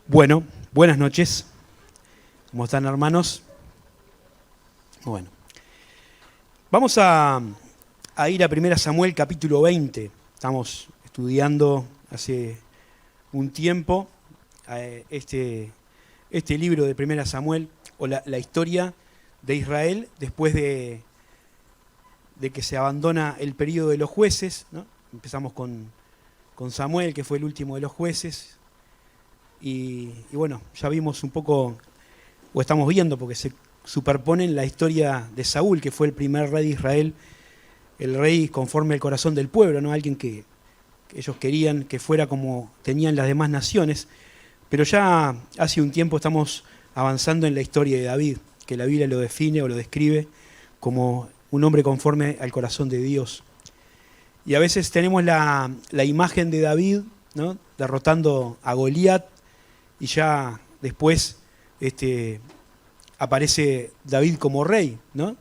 Bueno, buenas noches. ¿Cómo están, hermanos? Bueno, vamos a ir a 1 Samuel capítulo 20. Estamos estudiando hace un tiempo este libro de 1 Samuel, o la historia de Israel después de que se abandona el periodo de los jueces, ¿no? Empezamos con Samuel, que fue el último de los jueces. Y bueno, ya vimos un poco, o estamos viendo, porque se superponen la historia de Saúl, que fue el primer rey de Israel, el rey conforme al corazón del pueblo, ¿no? Alguien que ellos querían que fuera como tenían las demás naciones. Pero ya hace un tiempo estamos avanzando en la historia de David, que la Biblia lo define o lo describe como un hombre conforme al corazón de Dios. Y a veces tenemos la imagen de David, ¿no? Derrotando a Goliat, y ya después aparece David como rey, ¿no?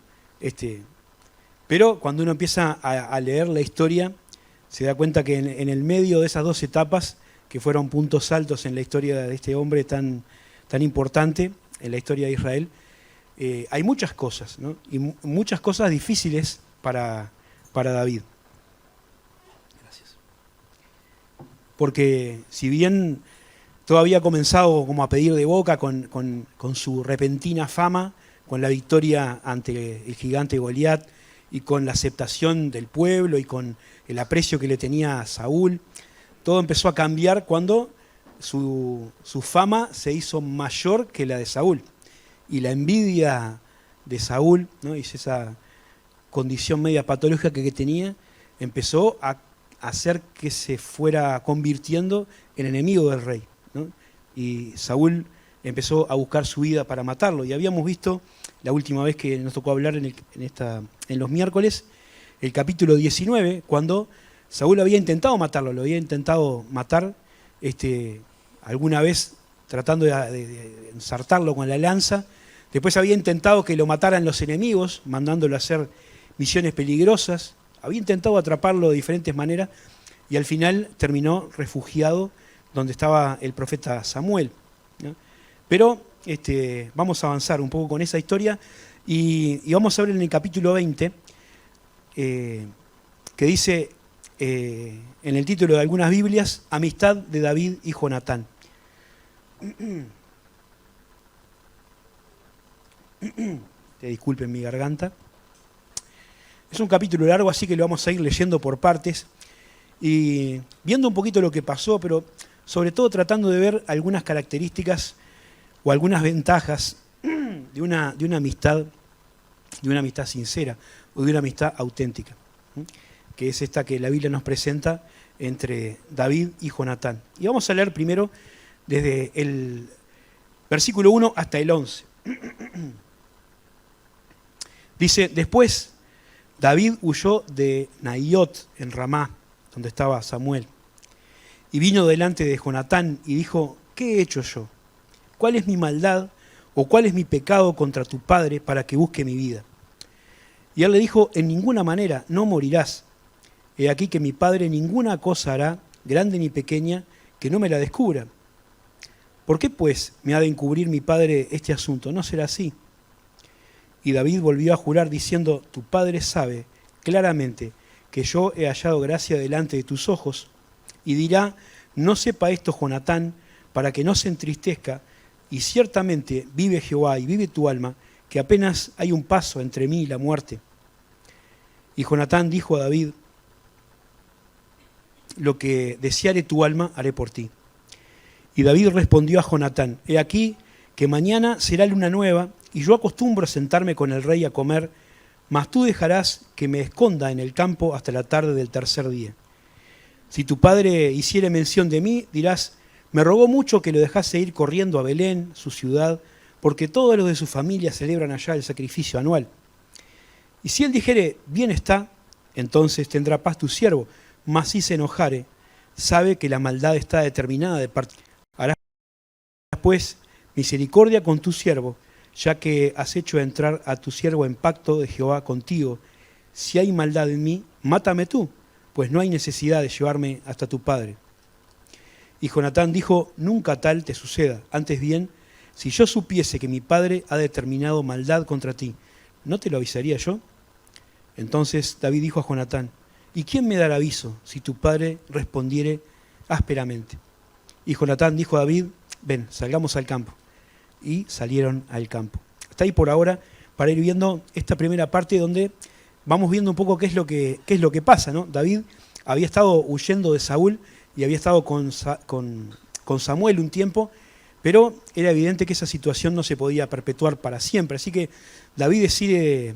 Pero cuando uno empieza a leer la historia, se da cuenta que en el medio de esas dos etapas, que fueron puntos altos en la historia de este hombre tan importante en la historia de Israel, hay muchas cosas, ¿no? Y muchas cosas difíciles para David. Gracias. Porque si bien todo había comenzado como a pedir de boca con su repentina fama, con la victoria ante el gigante Goliat y con la aceptación del pueblo y con el aprecio que le tenía a Saúl, todo empezó a cambiar cuando su fama se hizo mayor que la de Saúl. Y la envidia de Saúl, ¿no? Y esa condición media patológica que tenía, empezó a hacer que se fuera convirtiendo en enemigo del rey, ¿no? Y Saúl empezó a buscar su vida para matarlo. Y habíamos visto la última vez que nos tocó hablar en los miércoles, el capítulo 19, cuando Saúl había intentado matarlo, lo había intentado matar alguna vez tratando de ensartarlo con la lanza. Después había intentado que lo mataran los enemigos, mandándolo a hacer misiones peligrosas. Había intentado atraparlo de diferentes maneras y al final terminó refugiado donde estaba el profeta Samuel, ¿no? Pero vamos a avanzar un poco con esa historia y vamos a ver en el capítulo 20, que dice en el título de algunas Biblias, Amistad de David y Jonatán. Te disculpen mi garganta. Es un capítulo largo, así que lo vamos a ir leyendo por partes y viendo un poquito lo que pasó, pero sobre todo tratando de ver algunas características o algunas ventajas de una amistad sincera o de una amistad auténtica, que es esta que la Biblia nos presenta entre David y Jonatán. Y vamos a leer primero desde el versículo 1 hasta el 11. Dice, después David huyó de Naiot en Ramá, donde estaba Samuel, y vino delante de Jonatán y dijo, ¿qué he hecho yo? ¿Cuál es mi maldad o cuál es mi pecado contra tu padre para que busque mi vida? Y él le dijo, en ninguna manera, no morirás. He aquí que mi padre ninguna cosa hará, grande ni pequeña, que no me la descubra. ¿Por qué pues me ha de encubrir mi padre este asunto? No será así. Y David volvió a jurar diciendo, tu padre sabe claramente que yo he hallado gracia delante de tus ojos, y dirá, no sepa esto Jonatán, para que no se entristezca, y ciertamente vive Jehová y vive tu alma, que apenas hay un paso entre mí y la muerte. Y Jonatán dijo a David, lo que deseare tu alma haré por ti. Y David respondió a Jonatán, he aquí que mañana será luna nueva, y yo acostumbro a sentarme con el rey a comer, mas tú dejarás que me esconda en el campo hasta la tarde del tercer día. Si tu padre hiciere mención de mí, dirás, me rogó mucho que lo dejase ir corriendo a Belén, su ciudad, porque todos los de su familia celebran allá el sacrificio anual. Y si él dijere, bien está, entonces tendrá paz tu siervo, mas si se enojare, sabe que la maldad está determinada de parte. Harás pues misericordia con tu siervo, ya que has hecho entrar a tu siervo en pacto de Jehová contigo. Si hay maldad en mí, mátame tú, pues no hay necesidad de llevarme hasta tu padre. Y Jonatán dijo, nunca tal te suceda, antes bien, si yo supiese que mi padre ha determinado maldad contra ti, ¿no te lo avisaría yo? Entonces David dijo a Jonatán, ¿y quién me dará aviso si tu padre respondiere ásperamente? Y Jonatán dijo a David, ven, salgamos al campo. Y salieron al campo. Hasta ahí por ahora, para ir viendo esta primera parte donde vamos viendo un poco qué es lo que pasa, ¿no? David había estado huyendo de Saúl y había estado con Samuel un tiempo, pero era evidente que esa situación no se podía perpetuar para siempre. Así que David decide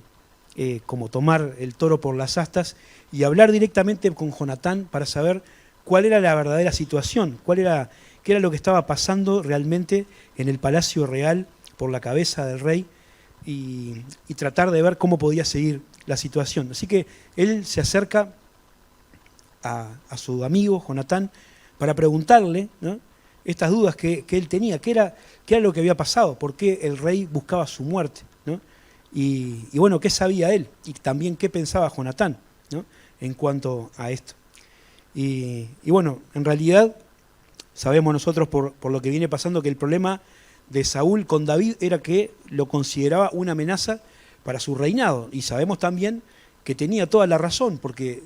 como tomar el toro por las astas y hablar directamente con Jonatán para saber cuál era la verdadera situación, qué era lo que estaba pasando realmente en el palacio real por la cabeza del rey y tratar de ver cómo podía seguir la situación. Así que él se acerca a su amigo Jonatán para preguntarle, ¿no?, estas dudas que él tenía, qué era lo que había pasado, por qué el rey buscaba su muerte, ¿no? Y bueno, qué sabía él y también qué pensaba Jonatán, ¿no?, en cuanto a esto. Y bueno, en realidad sabemos nosotros por lo que viene pasando que el problema de Saúl con David era que lo consideraba una amenaza para su reinado. Y sabemos también que tenía toda la razón, porque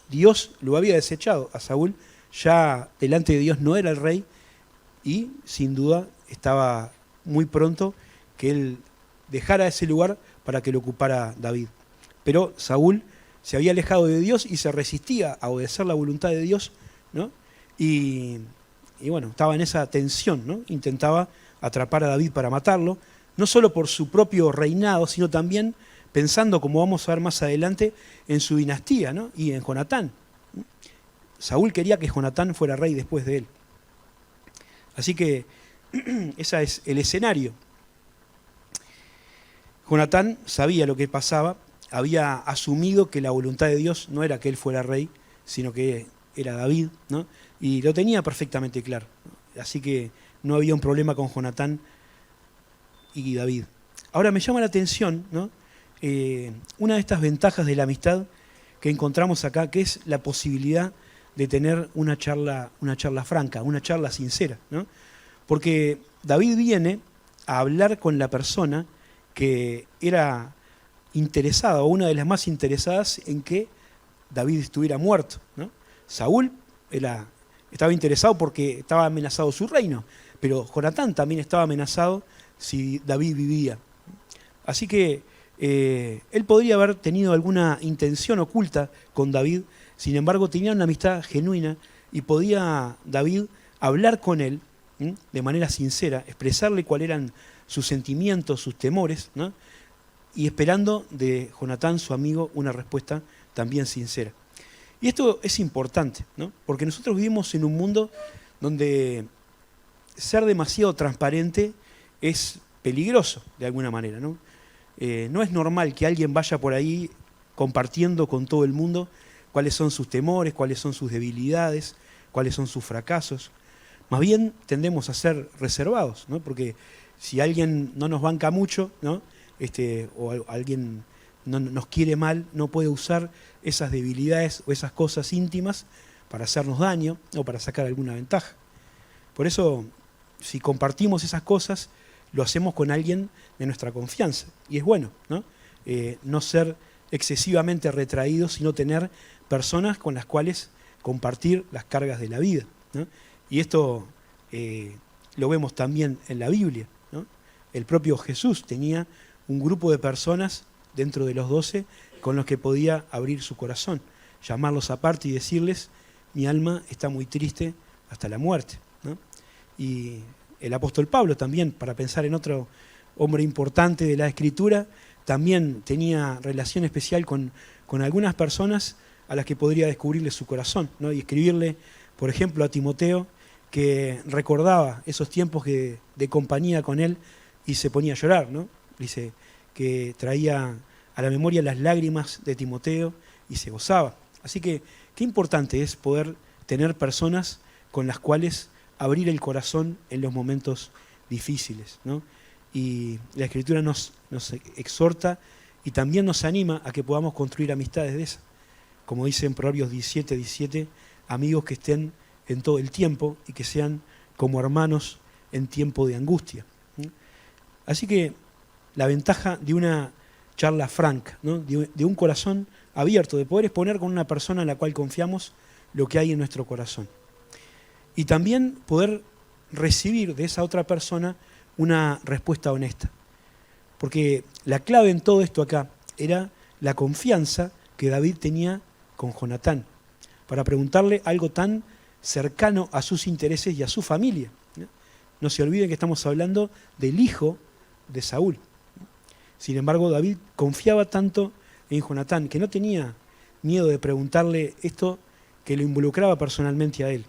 Dios lo había desechado a Saúl, ya delante de Dios no era el rey, y sin duda estaba muy pronto que él dejara ese lugar para que lo ocupara David. Pero Saúl se había alejado de Dios y se resistía a obedecer la voluntad de Dios, ¿no? Y bueno, estaba en esa tensión, ¿no? Intentaba atrapar a David para matarlo, no solo por su propio reinado, sino también pensando, como vamos a ver más adelante, en su dinastía, ¿no?, y en Jonatán. Saúl quería que Jonatán fuera rey después de él. Así que ese es el escenario. Jonatán sabía lo que pasaba, había asumido que la voluntad de Dios no era que él fuera rey, sino que era David, ¿no?, y lo tenía perfectamente claro. Así que no había un problema con Jonatán y David. Ahora me llama la atención, ¿no?, una de estas ventajas de la amistad que encontramos acá, que es la posibilidad de tener una charla franca, una charla sincera, ¿no? Porque David viene a hablar con la persona que era interesada, o una de las más interesadas en que David estuviera muerto, ¿no? Saúl estaba interesado porque estaba amenazado su reino, pero Jonatán también estaba amenazado si David vivía. Así que él podría haber tenido alguna intención oculta con David, sin embargo tenía una amistad genuina y podía David hablar con él, ¿sí?, de manera sincera, expresarle cuáles eran sus sentimientos, sus temores, ¿no?, y esperando de Jonatán, su amigo, una respuesta también sincera. Y esto es importante, ¿no?, porque nosotros vivimos en un mundo donde ser demasiado transparente es peligroso de alguna manera, ¿no? No es normal que alguien vaya por ahí compartiendo con todo el mundo cuáles son sus temores, cuáles son sus debilidades, cuáles son sus fracasos. Más bien tendemos a ser reservados, ¿no?, porque si alguien no nos banca mucho, ¿no?, o alguien no nos quiere mal, no puede usar esas debilidades o esas cosas íntimas para hacernos daño o para sacar alguna ventaja. Por eso, si compartimos esas cosas, lo hacemos con alguien de nuestra confianza. Y es bueno, ¿no?, no ser excesivamente retraídos, sino tener personas con las cuales compartir las cargas de la vida, ¿no? Y esto lo vemos también en la Biblia, ¿no? El propio Jesús tenía un grupo de personas dentro de los 12 con los que podía abrir su corazón, llamarlos aparte y decirles, mi alma está muy triste hasta la muerte, ¿no? Y el apóstol Pablo también, para pensar en otro hombre importante de la Escritura, también tenía relación especial con algunas personas a las que podría descubrirle su corazón, ¿no?, y escribirle, por ejemplo, a Timoteo, que recordaba esos tiempos de compañía con él y se ponía a llorar, ¿no? Dice que traía a la memoria las lágrimas de Timoteo y se gozaba. Así que qué importante es poder tener personas con las cuales abrir el corazón en los momentos difíciles, ¿no? Y la Escritura nos exhorta y también nos anima a que podamos construir amistades de esas. Como dice en Proverbios 17:17, amigos que estén en todo el tiempo y que sean como hermanos en tiempo de angustia. Así que la ventaja de una charla franca, ¿no? de un corazón abierto, de poder exponer con una persona en la cual confiamos lo que hay en nuestro corazón. Y también poder recibir de esa otra persona una respuesta honesta. Porque la clave en todo esto acá era la confianza que David tenía con Jonatán, para preguntarle algo tan cercano a sus intereses y a su familia. No se olviden que estamos hablando del hijo de Saúl. Sin embargo, David confiaba tanto en Jonatán que no tenía miedo de preguntarle esto que lo involucraba personalmente a él.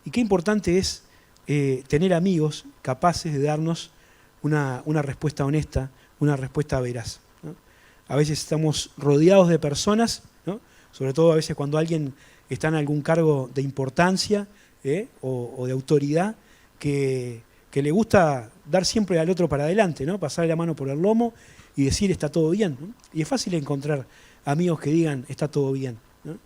Y qué importante es tener amigos capaces de darnos una respuesta honesta, una respuesta veraz, ¿no? A veces estamos rodeados de personas, ¿no? Sobre todo a veces cuando alguien está en algún cargo de importancia o de autoridad, que le gusta dar siempre al otro para adelante, ¿no? Pasarle la mano por el lomo y decir está todo bien, ¿no? Y es fácil encontrar amigos que digan está todo bien, ¿no?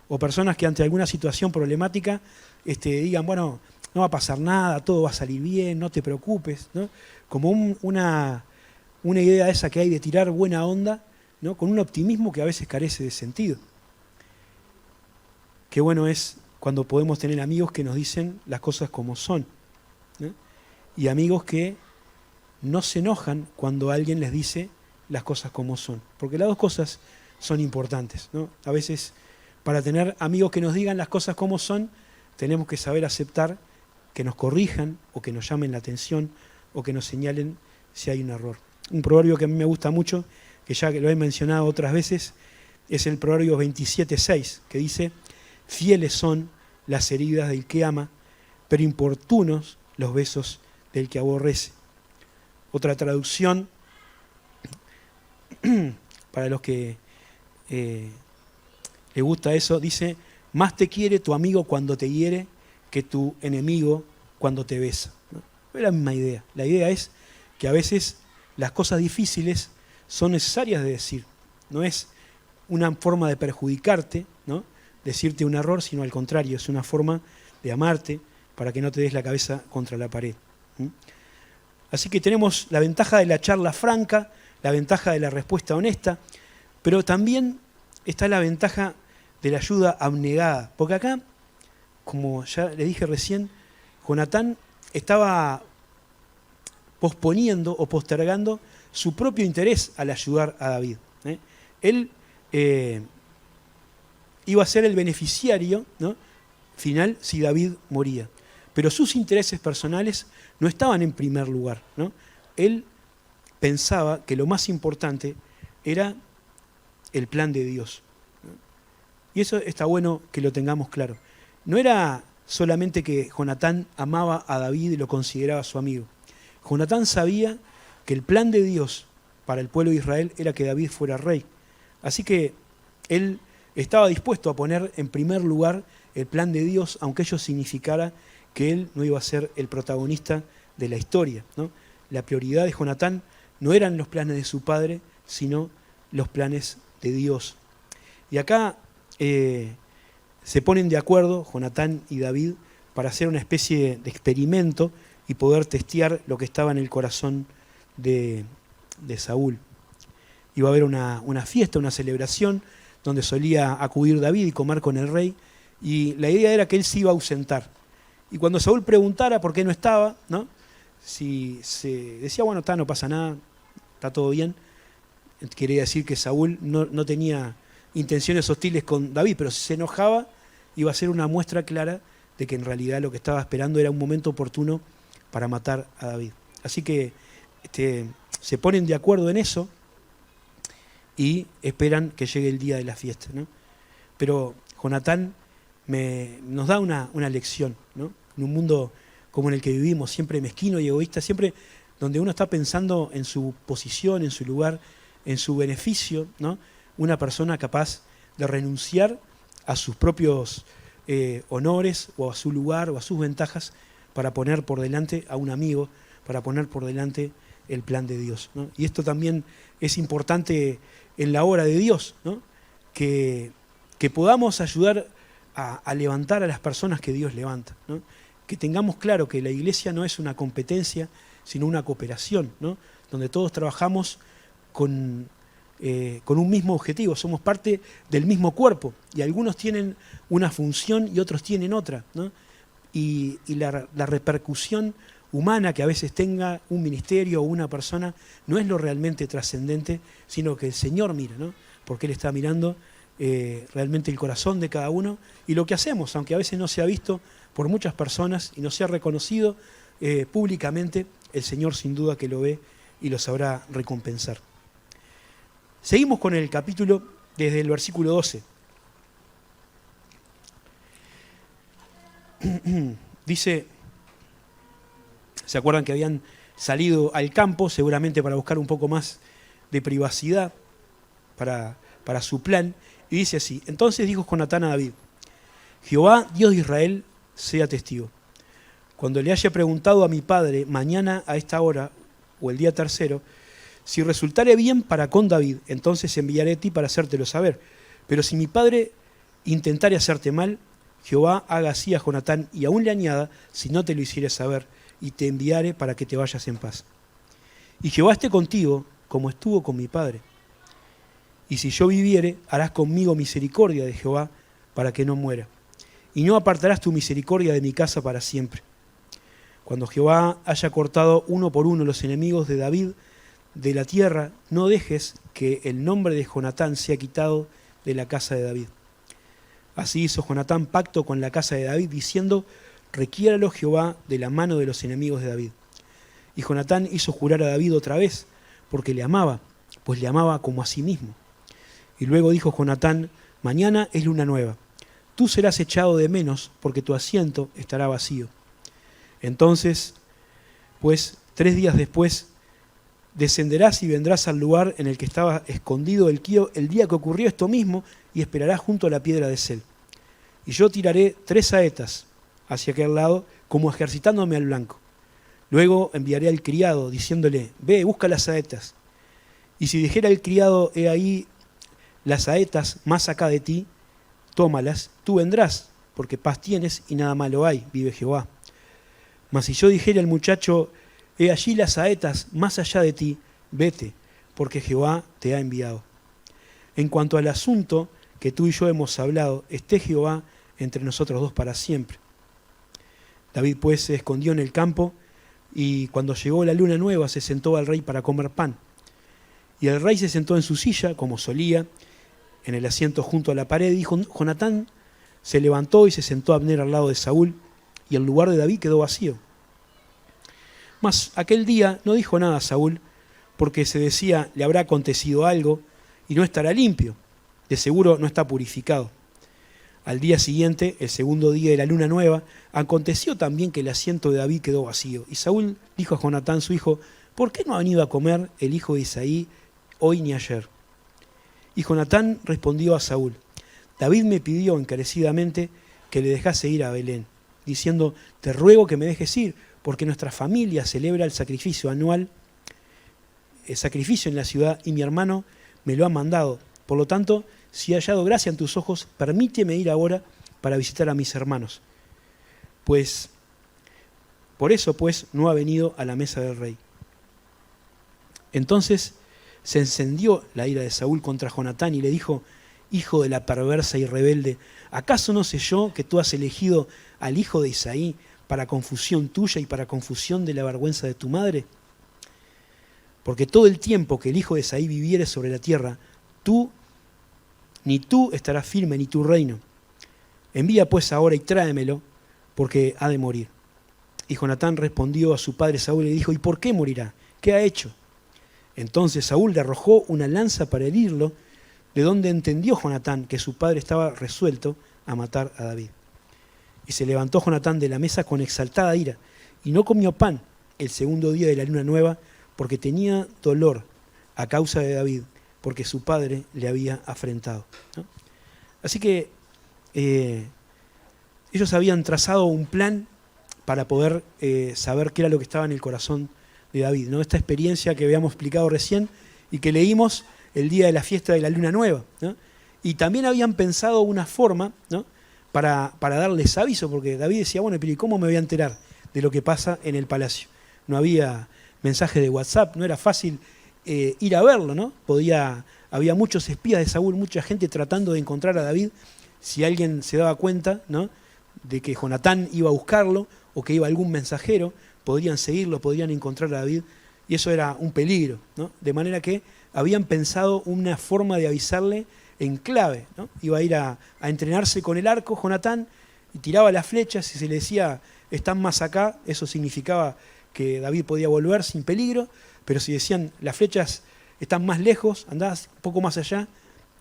O personas que ante alguna situación problemática digan, bueno, no va a pasar nada, todo va a salir bien, no te preocupes, ¿no? Como una idea esa que hay de tirar buena onda, ¿no? Con un optimismo que a veces carece de sentido. Qué bueno es cuando podemos tener amigos que nos dicen las cosas como son, ¿no? Y amigos que no se enojan cuando alguien les dice las cosas como son, porque las dos cosas son importantes, ¿no? A veces para tener amigos que nos digan las cosas como son, tenemos que saber aceptar que nos corrijan o que nos llamen la atención o que nos señalen si hay un error. Un proverbio que a mí me gusta mucho, que ya lo he mencionado otras veces, es el proverbio 27:6, que dice: fieles son las heridas del que ama, pero importunos los besos del que aborrece. Otra traducción, para los que le gusta eso, dice: más te quiere tu amigo cuando te hiere que tu enemigo cuando te besa, ¿no? Es la misma idea. La idea es que a veces las cosas difíciles son necesarias de decir. No es una forma de perjudicarte, ¿no? Decirte un error, sino al contrario, es una forma de amarte para que no te des la cabeza contra la pared. Así que tenemos la ventaja de la charla franca, la ventaja de la respuesta honesta, pero también está la ventaja de la ayuda abnegada. Porque acá, como ya le dije recién, Jonatán estaba posponiendo o postergando su propio interés al ayudar a David. Él iba a ser el beneficiario, ¿no? final si David moría. Pero sus intereses personales no estaban en primer lugar, ¿no? Él pensaba que lo más importante era el plan de Dios, ¿no? Y eso está bueno que lo tengamos claro. No era solamente que Jonatán amaba a David y lo consideraba su amigo. Jonatán sabía que el plan de Dios para el pueblo de Israel era que David fuera rey. Así que él estaba dispuesto a poner en primer lugar el plan de Dios, aunque ello significara que él no iba a ser el protagonista de la historia, ¿no? La prioridad de Jonatán no eran los planes de su padre, sino los planes de Dios. Y acá se ponen de acuerdo Jonatán y David para hacer una especie de experimento y poder testear lo que estaba en el corazón de Saúl. Iba a haber una fiesta, una celebración, donde solía acudir David y comer con el rey, y la idea era que él se iba a ausentar. Y cuando Saúl preguntara por qué no estaba, ¿no? Si se decía, bueno, no pasa nada, está todo bien, quería decir que Saúl no tenía intenciones hostiles con David, pero si se enojaba, iba a ser una muestra clara de que en realidad lo que estaba esperando era un momento oportuno para matar a David. Así que se ponen de acuerdo en eso y esperan que llegue el día de la fiesta, ¿no? Pero Jonatán nos da una lección, ¿no? En un mundo como en el que vivimos, siempre mezquino y egoísta, siempre donde uno está pensando en su posición, en su lugar, en su beneficio, ¿no? Una persona capaz de renunciar a sus propios honores o a su lugar o a sus ventajas para poner por delante a un amigo, para poner por delante el plan de Dios, ¿no? Y esto también es importante en la obra de Dios, ¿no? Que podamos ayudar a levantar a las personas que Dios levanta, ¿no? Que tengamos claro que la iglesia no es una competencia, sino una cooperación, ¿no? Donde todos trabajamos con un mismo objetivo, somos parte del mismo cuerpo, y algunos tienen una función y otros tienen otra, ¿no? Y la repercusión humana que a veces tenga un ministerio o una persona no es lo realmente trascendente, sino que el Señor mira, ¿no? Porque Él está mirando realmente el corazón de cada uno y lo que hacemos, aunque a veces no se ha visto por muchas personas y no se ha reconocido públicamente, el Señor sin duda que lo ve y lo sabrá recompensar. Seguimos con el capítulo desde el versículo 12. Dice, ¿se acuerdan que habían salido al campo seguramente para buscar un poco más de privacidad para su plan? Y dice así: entonces dijo Jonatán a David: Jehová, Dios de Israel, sea testigo. Cuando le haya preguntado a mi padre mañana a esta hora o el día tercero, si resultare bien para con David, entonces enviaré a ti para hacértelo saber. Pero si mi padre intentare hacerte mal, Jehová haga así a Jonatán y aún le añada, si no te lo hiciere saber, y te enviaré para que te vayas en paz. Y Jehová esté contigo como estuvo con mi padre. Y si yo viviere, harás conmigo misericordia de Jehová para que no muera. Y no apartarás tu misericordia de mi casa para siempre. Cuando Jehová haya cortado uno por uno los enemigos de David de la tierra, no dejes que el nombre de Jonatán sea quitado de la casa de David. Así hizo Jonatán pacto con la casa de David, diciendo: requiéralo Jehová de la mano de los enemigos de David. Y Jonatán hizo jurar a David otra vez, porque le amaba, pues le amaba como a sí mismo. Y luego dijo Jonatán: mañana es luna nueva. Tú serás echado de menos, porque tu asiento estará vacío. Entonces, pues, 3 días después, descenderás y vendrás al lugar en el que estaba escondido el día que ocurrió esto mismo, y esperarás junto a la piedra de Sel. Y yo tiraré 3 saetas hacia aquel lado, como ejercitándome al blanco. Luego enviaré al criado, diciéndole: ve, busca las saetas. Y si dijera el criado: he ahí las saetas más acá de ti, tómalas, tú vendrás, porque paz tienes y nada malo hay, vive Jehová. Mas si yo dijera al muchacho: he allí las saetas más allá de ti, vete, porque Jehová te ha enviado. En cuanto al asunto que tú y yo hemos hablado, esté Jehová entre nosotros dos para siempre. David pues se escondió en el campo, y cuando llegó la luna nueva se sentó al rey para comer pan. Y el rey se sentó en su silla, como solía, en el asiento junto a la pared, y Jonatán se levantó y se sentó Abner al lado de Saúl, y el lugar de David quedó vacío. Mas aquel día no dijo nada a Saúl, porque se decía: le habrá acontecido algo y no estará limpio, de seguro no está purificado. Al día siguiente, el segundo día de la luna nueva, aconteció también que el asiento de David quedó vacío. Y Saúl dijo a Jonatán su hijo: ¿por qué no ha venido a comer el hijo de Isaí hoy ni ayer? Y Jonatán respondió a Saúl: David me pidió encarecidamente que le dejase ir a Belén, diciendo: te ruego que me dejes ir, porque nuestra familia celebra el sacrificio anual, el sacrificio en la ciudad, y mi hermano me lo ha mandado. Por lo tanto, si he hallado gracia en tus ojos, permíteme ir ahora para visitar a mis hermanos. Pues, por eso pues, no ha venido a la mesa del rey. Entonces se encendió la ira de Saúl contra Jonatán y le dijo: hijo de la perversa y rebelde, ¿acaso no sé yo que tú has elegido al hijo de Isaí para confusión tuya y para confusión de la vergüenza de tu madre? Porque todo el tiempo que el hijo de Isaí viviere sobre la tierra, ni tú estarás firme, ni tu reino. Envía pues ahora y tráemelo, porque ha de morir. Y Jonatán respondió a su padre Saúl y le dijo: ¿y por qué morirá? ¿Qué ha hecho? Entonces Saúl le arrojó una lanza para herirlo, de donde entendió Jonatán que su padre estaba resuelto a matar a David. Y se levantó Jonatán de la mesa con exaltada ira, y no comió pan el segundo día de la luna nueva, porque tenía dolor a causa de David, porque su padre le había afrentado, ¿no? Así que ellos habían trazado un plan para poder saber qué era lo que estaba en el corazón de David, ¿no? Esta experiencia que habíamos explicado recién y que leímos el día de la fiesta de la luna nueva, ¿no? Y también habían pensado una forma, ¿no?, para darles aviso, porque David decía, bueno, pero ¿y cómo me voy a enterar de lo que pasa en el palacio? No había mensaje de WhatsApp, no era fácil ir a verlo, ¿no? Había muchos espías de Saúl, mucha gente tratando de encontrar a David. Si alguien se daba cuenta, ¿no?, de que Jonatán iba a buscarlo o que iba algún mensajero, podrían seguirlo, podrían encontrar a David, y eso era un peligro, ¿no? De manera que habían pensado una forma de avisarle en clave, ¿no? Iba a ir a entrenarse con el arco Jonatán y tiraba las flechas, y se le decía, están más acá, eso significaba que David podía volver sin peligro, pero si decían, las flechas están más lejos, andás un poco más allá,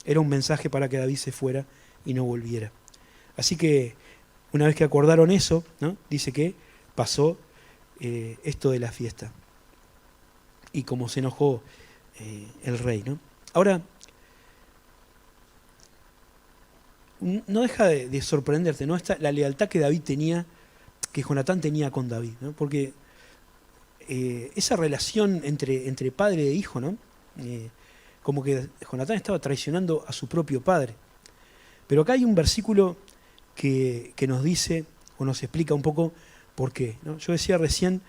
era un mensaje para que David se fuera y no volviera. Así que una vez que acordaron eso, ¿no?, dice que pasó esto de la fiesta. Y como se enojó el rey, ¿no? Ahora, no deja de sorprenderte, ¿no?, la lealtad que David tenía, que Jonatán tenía con David, ¿no? Porque esa relación entre padre e hijo, ¿no?, como que Jonatán estaba traicionando a su propio padre. Pero acá hay un versículo que nos dice, o nos explica un poco por qué, ¿no? Yo decía recién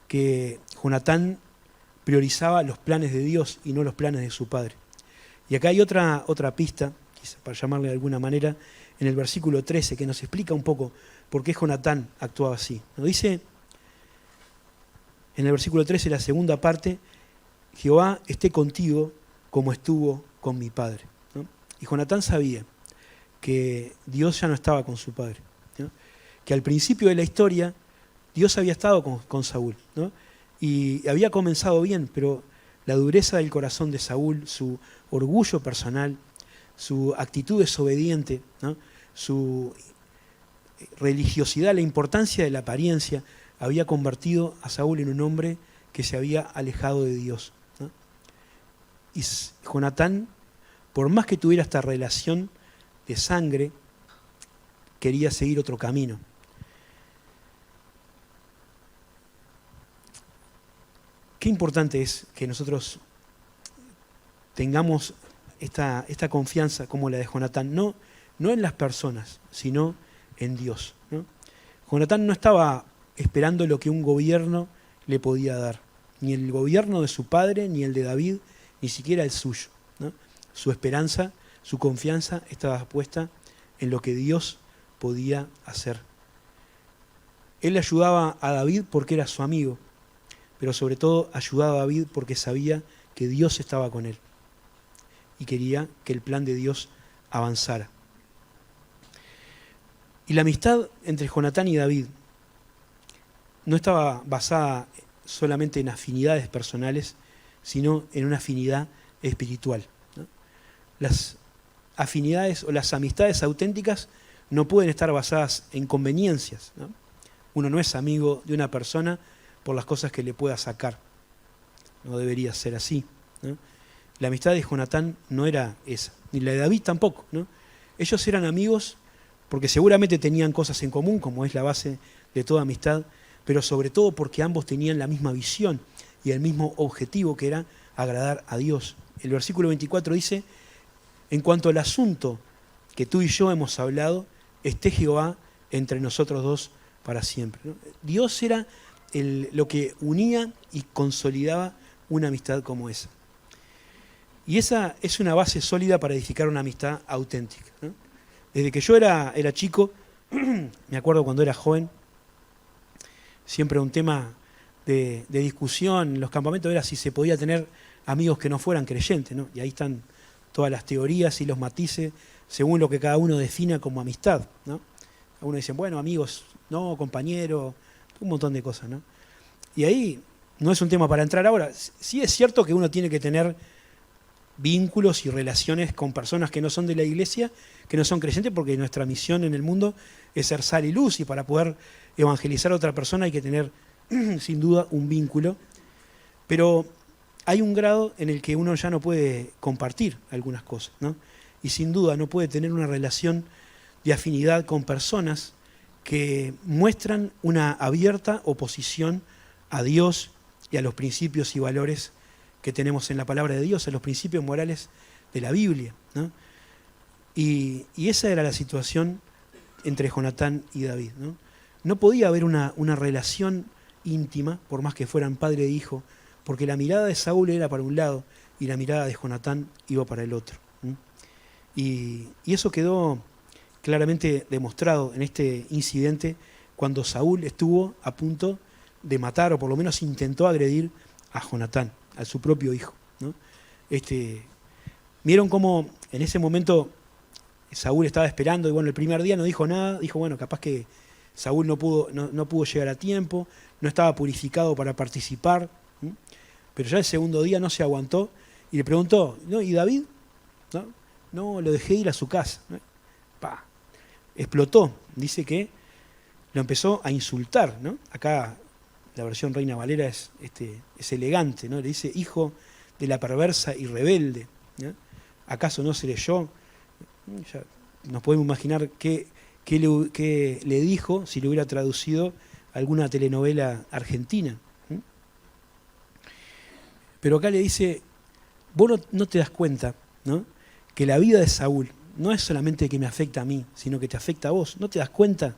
que Jonatán priorizaba los planes de Dios y no los planes de su padre. Y acá hay otra pista, quizá para llamarle de alguna manera, en el versículo 13, que nos explica un poco por qué Jonatán actuaba así. Nos dice en el versículo 13, la segunda parte, Jehová esté contigo como estuvo con mi padre, ¿no? Y Jonatán sabía que Dios ya no estaba con su padre, ¿no? Que al principio de la historia Dios había estado con Saúl, ¿no?, y había comenzado bien, pero la dureza del corazón de Saúl, su orgullo personal, su actitud desobediente, ¿no?, su religiosidad, la importancia de la apariencia, había convertido a Saúl en un hombre que se había alejado de Dios, ¿no? Y Jonatán, por más que tuviera esta relación de sangre, quería seguir otro camino. Qué importante es que nosotros tengamos esta confianza como la de Jonatán, no en las personas, sino en Dios, ¿no? Jonatán no estaba esperando lo que un gobierno le podía dar, ni el gobierno de su padre, ni el de David, ni siquiera el suyo, ¿no? Su esperanza, su confianza estaba puesta en lo que Dios podía hacer. Él ayudaba a David porque era su amigo, pero sobre todo ayudaba a David porque sabía que Dios estaba con él y quería que el plan de Dios avanzara. Y la amistad entre Jonatán y David no estaba basada solamente en afinidades personales, sino en una afinidad espiritual, ¿no? Las afinidades o las amistades auténticas no pueden estar basadas en conveniencias, ¿no? Uno no es amigo de una persona por las cosas que le pueda sacar. No debería ser así, ¿no? La amistad de Jonatán no era esa, ni la de David tampoco, ¿no? Ellos eran amigos porque seguramente tenían cosas en común, como es la base de toda amistad, pero sobre todo porque ambos tenían la misma visión y el mismo objetivo, que era agradar a Dios. El versículo 24 dice, en cuanto al asunto que tú y yo hemos hablado, esté Jehová entre nosotros dos para siempre, ¿no? Dios era lo que unía y consolidaba una amistad como esa. Y esa es una base sólida para edificar una amistad auténtica, ¿no? Desde que yo era chico, me acuerdo cuando era joven, siempre un tema de discusión en los campamentos era si se podía tener amigos que no fueran creyentes, ¿no? Y ahí están todas las teorías y los matices según lo que cada uno defina como amistad, ¿no? Algunos dicen, bueno, amigos, no, compañeros, un montón de cosas, ¿no? Y ahí no es un tema para entrar ahora. Sí es cierto que uno tiene que tener vínculos y relaciones con personas que no son de la iglesia, que no son creyentes, porque nuestra misión en el mundo es ser sal y luz, y para poder evangelizar a otra persona hay que tener, sin duda, un vínculo. Pero hay un grado en el que uno ya no puede compartir algunas cosas, ¿no? Y sin duda no puede tener una relación de afinidad con personas que muestran una abierta oposición a Dios y a los principios y valores que tenemos en la palabra de Dios, a los principios morales de la Biblia, ¿no? Y esa era la situación entre Jonatán y David, ¿no? No podía haber una relación íntima, por más que fueran padre e hijo, porque la mirada de Saúl era para un lado y la mirada de Jonatán iba para el otro. Y eso quedó claramente demostrado en este incidente cuando Saúl estuvo a punto de matar, o por lo menos intentó agredir a Jonatán, a su propio hijo, ¿no? Vieron cómo en ese momento Saúl estaba esperando, y bueno, el primer día no dijo nada, dijo, bueno, capaz que Saúl no pudo llegar a tiempo, no estaba purificado para participar, pero ya el segundo día no se aguantó y le preguntó, ¿no? ¿Y David? No, lo dejé ir a su casa. Explotó, dice que lo empezó a insultar, ¿no? Acá la versión Reina Valera es elegante, ¿no? Le dice, hijo de la perversa y rebelde, ¿no? ¿Acaso no seré yo? Ya nos podemos imaginar qué le dijo si le hubiera traducido alguna telenovela argentina. Pero acá le dice, vos no te das cuenta, ¿no? Que la vida de Saúl no es solamente que me afecta a mí, sino que te afecta a vos. ¿No te das cuenta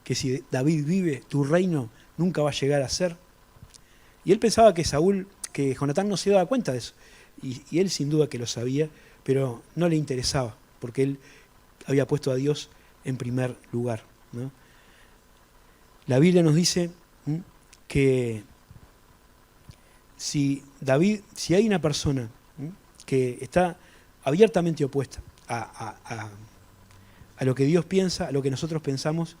que si David vive, tu reino nunca va a llegar a ser? Y él pensaba que Jonatán no se daba cuenta de eso. Y él sin duda que lo sabía, pero no le interesaba, porque él había puesto a Dios en primer lugar, ¿no? La Biblia nos dice que si hay una persona que está abiertamente opuesta a lo que Dios piensa, a lo que nosotros pensamos,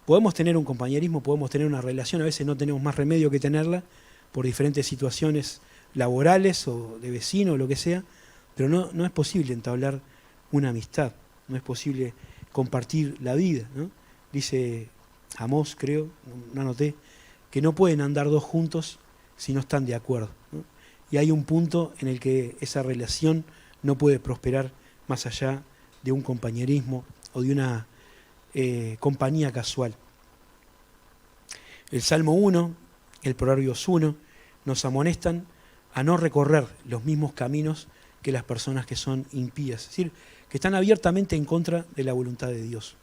podemos tener un compañerismo, podemos tener una relación, a veces no tenemos más remedio que tenerla por diferentes situaciones laborales o de vecino o lo que sea, pero no es posible entablar una amistad, no es posible compartir la vida, ¿no? Dice Amós, creo, no anoté, que no pueden andar dos juntos si no están de acuerdo, ¿no? Y hay un punto en el que esa relación no puede prosperar más allá de un compañerismo o de una compañía casual. El Salmo 1, el Proverbios 1, nos amonestan a no recorrer los mismos caminos que las personas que son impías, es decir, que están abiertamente en contra de la voluntad de Dios.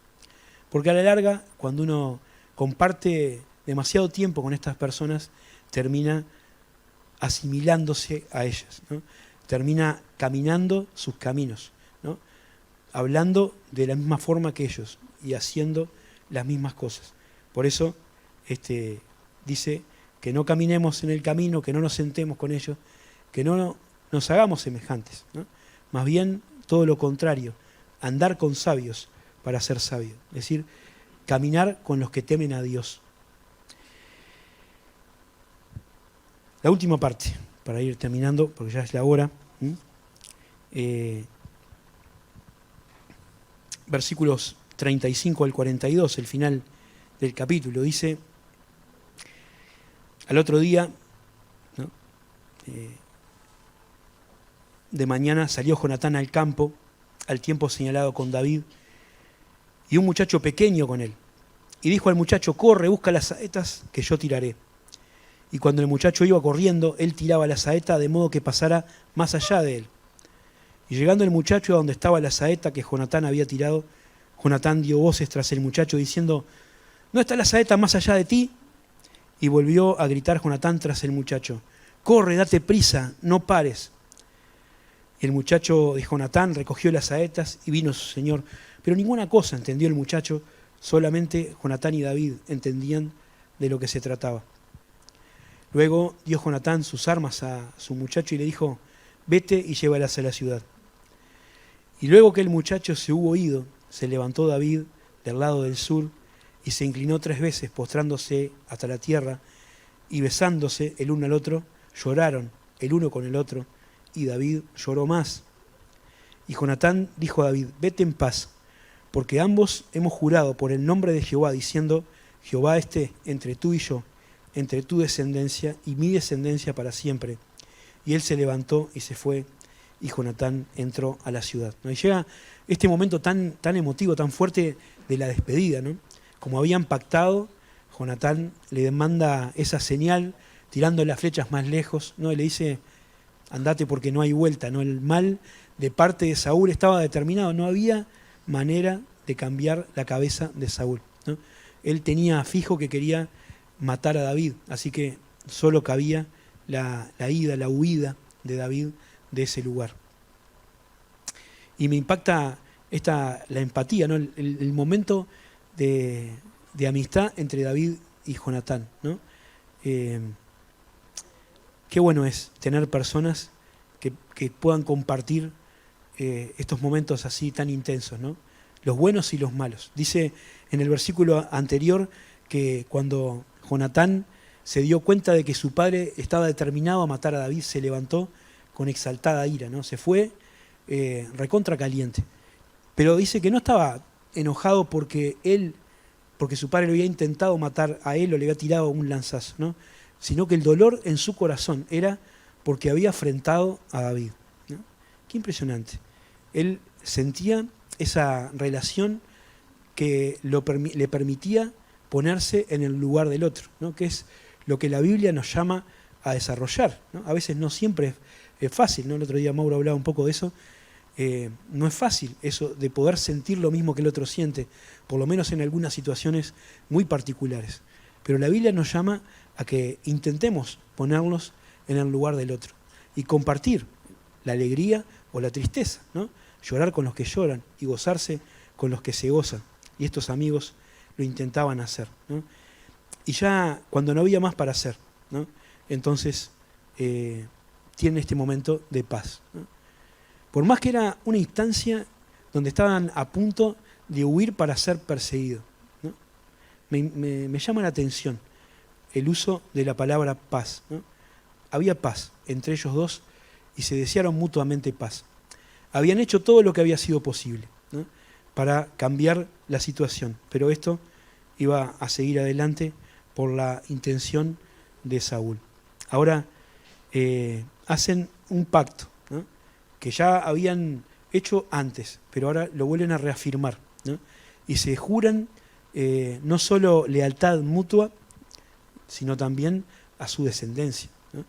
Porque a la larga, cuando uno comparte demasiado tiempo con estas personas, termina asimilándose a ellas, ¿no? Termina caminando sus caminos, ¿no? Hablando de la misma forma que ellos y haciendo las mismas cosas. Por eso dice que no caminemos en el camino, que no nos sentemos con ellos, que no nos hagamos semejantes, ¿no? Más bien todo lo contrario, andar con sabios para ser sabio, es decir, caminar con los que temen a Dios. La última parte, para ir terminando, porque ya es la hora. Versículos 35 al 42, el final del capítulo, dice, al otro día, ¿no? De mañana salió Jonatán al campo, al tiempo señalado con David, y un muchacho pequeño con él. Y dijo al muchacho, corre, busca las saetas que yo tiraré. Y cuando el muchacho iba corriendo, él tiraba la saeta de modo que pasara más allá de él. Y llegando el muchacho a donde estaba la saeta que Jonatán había tirado, Jonatán dio voces tras el muchacho diciendo, ¿no está la saeta más allá de ti? Y volvió a gritar Jonatán tras el muchacho, corre, date prisa, no pares. Y el muchacho de Jonatán recogió las saetas y vino su señor. Pero ninguna cosa entendió el muchacho, solamente Jonatán y David entendían de lo que se trataba. Luego dio Jonatán sus armas a su muchacho y le dijo, vete y llévalas a la ciudad. Y luego que el muchacho se hubo ido, se levantó David del lado del sur y se inclinó 3 veces, postrándose hasta la tierra y besándose el uno al otro, lloraron el uno con el otro, y David lloró más. Y Jonatán dijo a David, vete en paz, porque ambos hemos jurado por el nombre de Jehová, diciendo, Jehová esté entre tú y yo, entre tu descendencia y mi descendencia para siempre. Y él se levantó y se fue, y Jonatán entró a la ciudad, ¿no? Y llega este momento tan emotivo, tan fuerte de la despedida, ¿no? Como habían pactado, Jonatán le manda esa señal, tirando las flechas más lejos, ¿no? Y le dice, andate porque no hay vuelta, ¿no? El mal de parte de Saúl estaba determinado, no había manera de cambiar la cabeza de Saúl, ¿no? Él tenía fijo que quería matar a David, así que solo cabía la huida de David de ese lugar. Y me impacta la empatía, ¿no? El momento de amistad entre David y Jonatán, ¿no? Qué bueno es tener personas que puedan compartir estos momentos así tan intensos, ¿no? Los buenos y los malos. Dice en el versículo anterior que cuando Jonatán se dio cuenta de que su padre estaba determinado a matar a David, se levantó con exaltada ira, ¿no? Se fue recontra caliente. Pero dice que no estaba enojado porque su padre lo había intentado matar a él o le había tirado un lanzazo, ¿no? Sino que el dolor en su corazón era porque había afrentado a David, ¿no? Qué impresionante. Él sentía esa relación que le permitía ponerse en el lugar del otro, ¿no? Que es lo que la Biblia nos llama a desarrollar, ¿no? A veces no siempre es fácil, ¿no? El otro día Mauro hablaba un poco de eso. No es fácil eso de poder sentir lo mismo que el otro siente, por lo menos en algunas situaciones muy particulares. Pero la Biblia nos llama a que intentemos ponernos en el lugar del otro y compartir la alegría o la tristeza, ¿no? Llorar con los que lloran y gozarse con los que se gozan. Y estos amigos lo intentaban hacer, ¿no? Y ya cuando no había más para hacer, ¿no? Entonces tienen este momento de paz, ¿no? Por más que era una instancia donde estaban a punto de huir para ser perseguidos, ¿no? Me llama la atención el uso de la palabra paz, ¿no? Había paz entre ellos dos y se desearon mutuamente paz. Habían hecho todo lo que había sido posible, ¿no? Para cambiar la situación, pero esto iba a seguir adelante por la intención de Saúl. Ahora hacen un pacto, ¿no? Que ya habían hecho antes, pero ahora lo vuelven a reafirmar, ¿no? Y se juran no solo lealtad mutua, sino también a su descendencia, ¿no?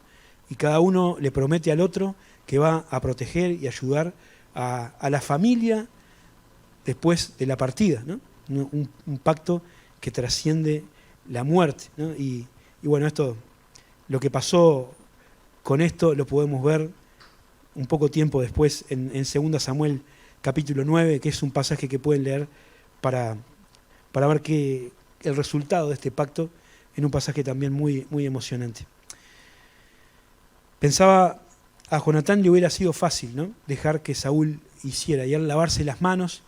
Y cada uno le promete al otro que va a proteger y ayudar a la familia después de la partida, ¿no? Un pacto que trasciende la muerte, ¿no? Y bueno, lo que pasó con esto lo podemos ver un poco tiempo después en 2 Samuel capítulo 9, que es un pasaje que pueden leer para ver el resultado de este pacto, en un pasaje también muy, muy emocionante. Pensaba, a Jonatán le hubiera sido fácil, ¿no? Dejar que Saúl hiciera y él lavarse las manos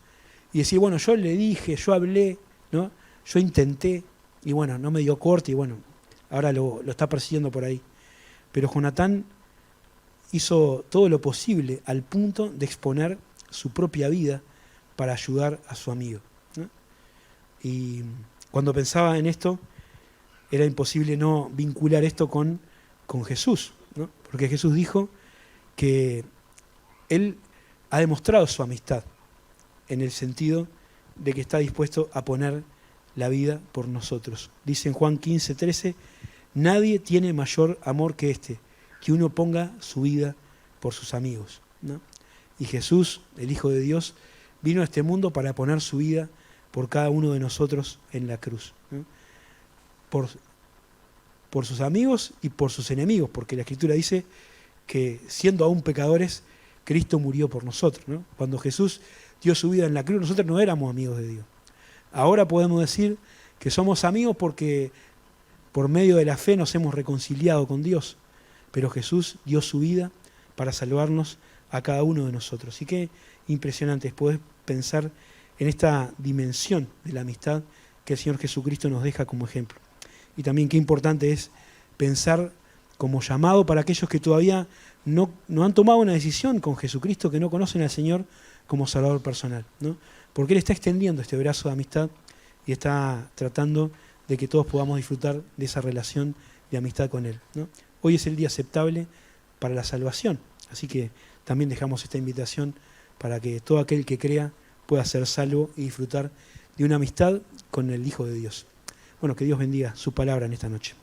y decir, bueno, yo le dije, yo hablé, ¿no? Yo intenté y bueno, no me dio corte y bueno, ahora lo está persiguiendo por ahí. Pero Jonatán hizo todo lo posible al punto de exponer su propia vida para ayudar a su amigo, ¿no? Y cuando pensaba en esto, era imposible no vincular esto con Jesús, ¿no? Porque Jesús dijo que Él ha demostrado su amistad en el sentido de que está dispuesto a poner la vida por nosotros. Dice en Juan 15:13, nadie tiene mayor amor que este, que uno ponga su vida por sus amigos, ¿no? Y Jesús, el Hijo de Dios, vino a este mundo para poner su vida por cada uno de nosotros en la cruz, ¿no? Por sus amigos y por sus enemigos, porque la Escritura dice que siendo aún pecadores, Cristo murió por nosotros, ¿no? Cuando Jesús dio su vida en la cruz, nosotros no éramos amigos de Dios. Ahora podemos decir que somos amigos porque por medio de la fe nos hemos reconciliado con Dios, pero Jesús dio su vida para salvarnos a cada uno de nosotros. Y qué impresionante es poder pensar en esta dimensión de la amistad que el Señor Jesucristo nos deja como ejemplo. Y también qué importante es pensar como llamado para aquellos que todavía no han tomado una decisión con Jesucristo, que no conocen al Señor como Salvador personal, ¿no? Porque Él está extendiendo este brazo de amistad y está tratando de que todos podamos disfrutar de esa relación de amistad con Él, ¿no? Hoy es el día aceptable para la salvación, así que también dejamos esta invitación para que todo aquel que crea pueda ser salvo y disfrutar de una amistad con el Hijo de Dios. Bueno, que Dios bendiga su palabra en esta noche.